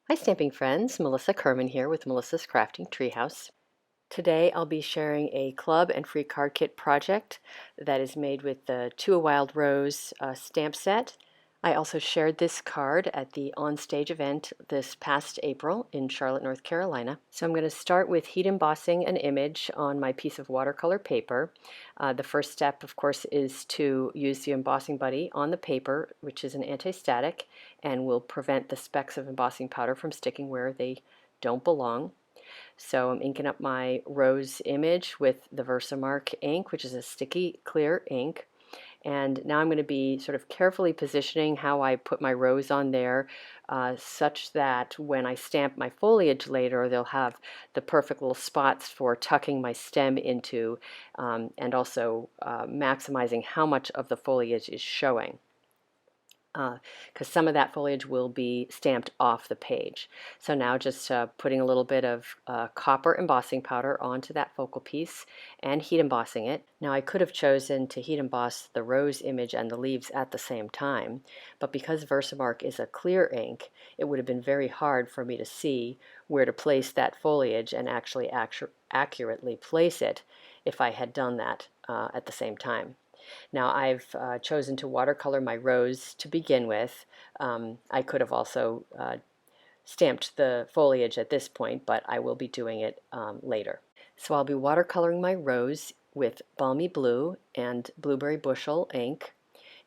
Hi stamping friends, Melissa Kerman here with Melissa's Crafting Treehouse. Today I'll be sharing a club and free card kit project that is made with the To a Wild Rose stamp set. I also shared this card at the On-Stage event this past April in Charlotte, North Carolina. So I'm going to start with heat embossing an image on my piece of watercolor paper. The first step, of course, is to use the embossing buddy on the paper, which is an anti-static and will prevent the specks of embossing powder from sticking where they don't belong. So I'm inking up my rose image with the Versamark ink, which is a sticky clear ink. And now I'm going to be sort of carefully positioning how I put my rose on there such that when I stamp my foliage later, they'll have the perfect little spots for tucking my stem into and also maximizing how much of the foliage is showing, because some of that foliage will be stamped off the page. So now just putting a little bit of copper embossing powder onto that focal piece and heat embossing it. Now I could have chosen to heat emboss the rose image and the leaves at the same time, but because Versamark is a clear ink, it would have been very hard for me to see where to place that foliage and actually accurately place it if I had done that at the same time. Now I've chosen to watercolor my rose to begin with. I could have also stamped the foliage at this point, but I will be doing it later. So I'll be watercoloring my rose with Balmy Blue and Blueberry Bushel ink,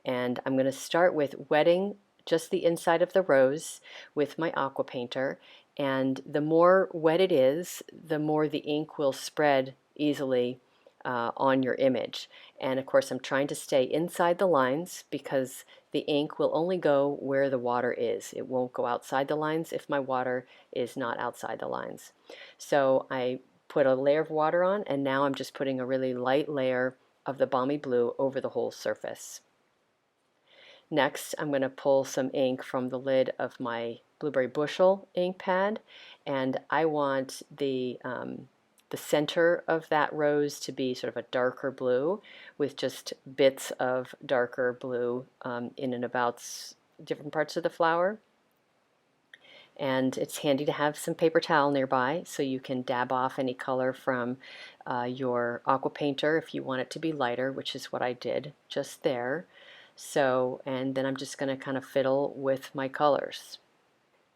and I'm going to start with wetting just the inside of the rose with my aqua painter, and the more wet it is, the more the ink will spread easily on your image. And of course I'm trying to stay inside the lines because the ink will only go where the water is. It won't go outside the lines if my water is not outside the lines. So I put a layer of water on, and now I'm just putting a really light layer of the Balmy Blue over the whole surface. Next, I'm going to pull some ink from the lid of my Blueberry Bushel ink pad, and I want the center of that rose to be sort of a darker blue with just bits of darker blue in and about different parts of the flower. And it's handy to have some paper towel nearby so you can dab off any color from your aqua painter if you want it to be lighter, which is what I did just there. So, and then I'm just going to kind of fiddle with my colors.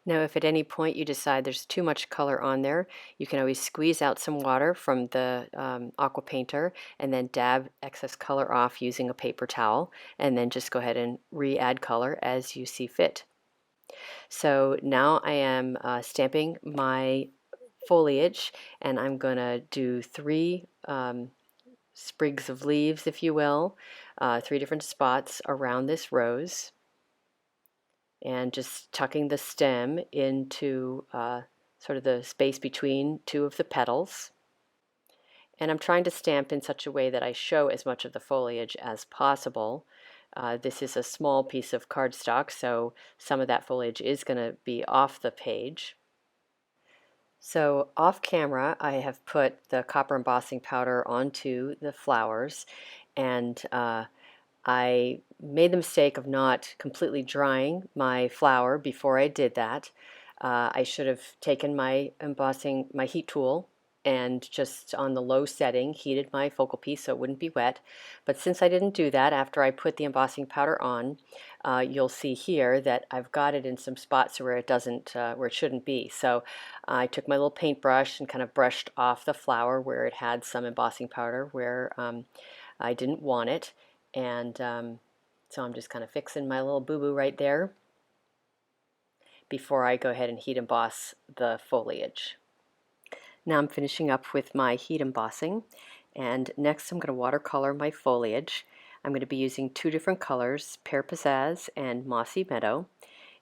Now, if at any point you decide there's too much color on there, you can always squeeze out some water from the aqua painter and then dab excess color off using a paper towel, and then just go ahead and re-add color as you see fit. So now I am stamping my foliage, and I'm going to do three sprigs of leaves, if you will, three different spots around this rose, and just tucking the stem into sort of the space between two of the petals. And I'm trying to stamp in such a way that I show as much of the foliage as possible. This is a small piece of cardstock, so some of that foliage is going to be off the page. So off camera, I have put the copper embossing powder onto the flowers, and I made the mistake of not completely drying my flower before I did that. I should have taken my heat tool, and just on the low setting heated my focal piece so it wouldn't be wet. But since I didn't do that after I put the embossing powder on, you'll see here that I've got it in some spots where it doesn't, where it shouldn't be. So I took my little paintbrush and kind of brushed off the flower where it had some embossing powder where I didn't want it. And so I'm just kind of fixing my little boo-boo right there before I go ahead and heat emboss the foliage. Now I'm finishing up with my heat embossing, and next I'm going to watercolor my foliage. I'm going to be using two different colors, Pear Pizzazz and Mossy Meadow,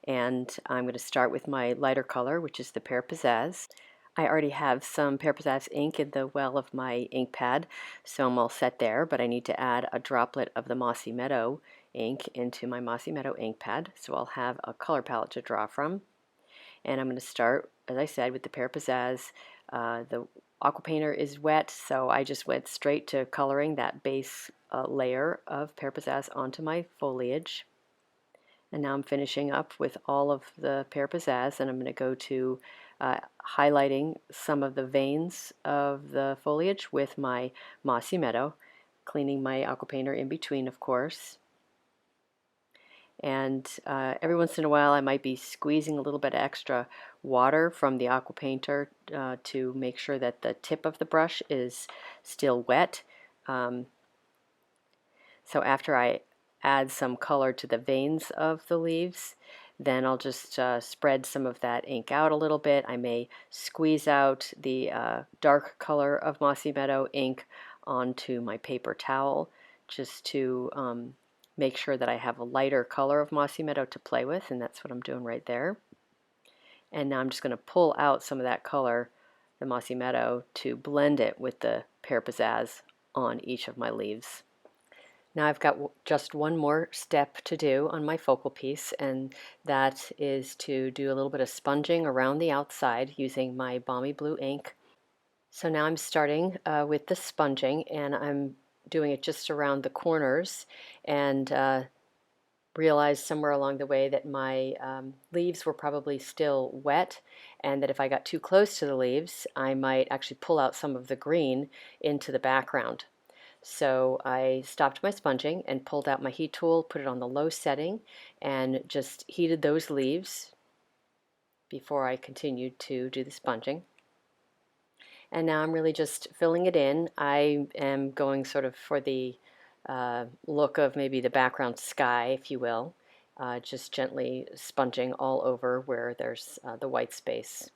and I'm going to start with my lighter color, which is the Pear Pizzazz. I already have some Pear Pizzazz ink in the well of my ink pad, so I'm all set there, but I need to add a droplet of the Mossy Meadow ink into my Mossy Meadow ink pad, so I'll have a color palette to draw from. And I'm going to start, as I said, with the Pear Pizzazz. The aqua painter is wet, so I just went straight to coloring that base layer of Pear Pizzazz onto my foliage. And now I'm finishing up with all of the Pear Pizzazz, and I'm going to go to highlighting some of the veins of the foliage with my Mossy Meadow, cleaning my aqua painter in between, of course. And every once in a while I might be squeezing a little bit of extra water from the aqua painter to make sure that the tip of the brush is still wet. So after I add some color to the veins of the leaves, then I'll just spread some of that ink out a little bit. I may squeeze out the dark color of Mossy Meadow ink onto my paper towel just to make sure that I have a lighter color of Mossy Meadow to play with, and that's what I'm doing right there. And now I'm just going to pull out some of that color, the Mossy Meadow, to blend it with the Pear Pizzazz on each of my leaves. Now I've got just one more step to do on my focal piece, and that is to do a little bit of sponging around the outside using my Balmy Blue ink. So now I'm starting with the sponging, and I'm doing it just around the corners, and realized somewhere along the way that my leaves were probably still wet, and that if I got too close to the leaves I might actually pull out some of the green into the background. So I stopped my sponging and pulled out my heat tool, put it on the low setting, and just heated those leaves before I continued to do the sponging. And now I'm really just filling it in. I am going sort of for the look of maybe the background sky, if you will, just gently sponging all over where there's the white space.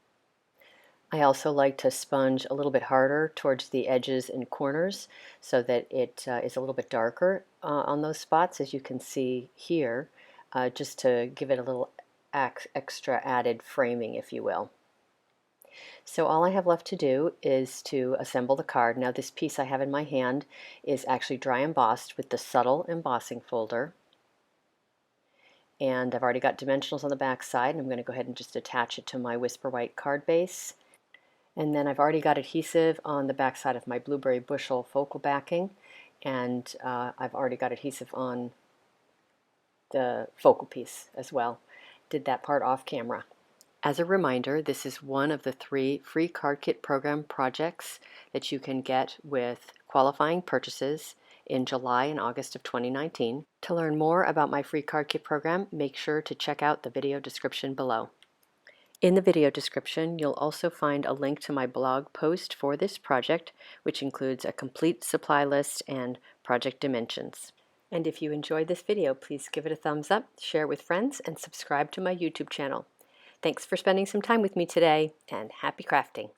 I also like to sponge a little bit harder towards the edges and corners so that it is a little bit darker on those spots, as you can see here, just to give it a little extra added framing, if you will. So all I have left to do is to assemble the card. Now this piece I have in my hand is actually dry embossed with the subtle embossing folder. And I've already got dimensionals on the back side, and I'm going to go ahead and just attach it to my Whisper White card base. And then I've already got adhesive on the back side of my Blueberry Bushel focal backing, and I've already got adhesive on the focal piece as well. Did that part off camera. As a reminder, this is one of the 3 free card kit program projects that you can get with qualifying purchases in July and August of 2019. To learn more about my free card kit program, make sure to check out the video description below. In the video description, you'll also find a link to my blog post for this project, which includes a complete supply list and project dimensions. And if you enjoyed this video, please give it a thumbs up, share it with friends, and subscribe to my YouTube channel. Thanks for spending some time with me today, and happy crafting!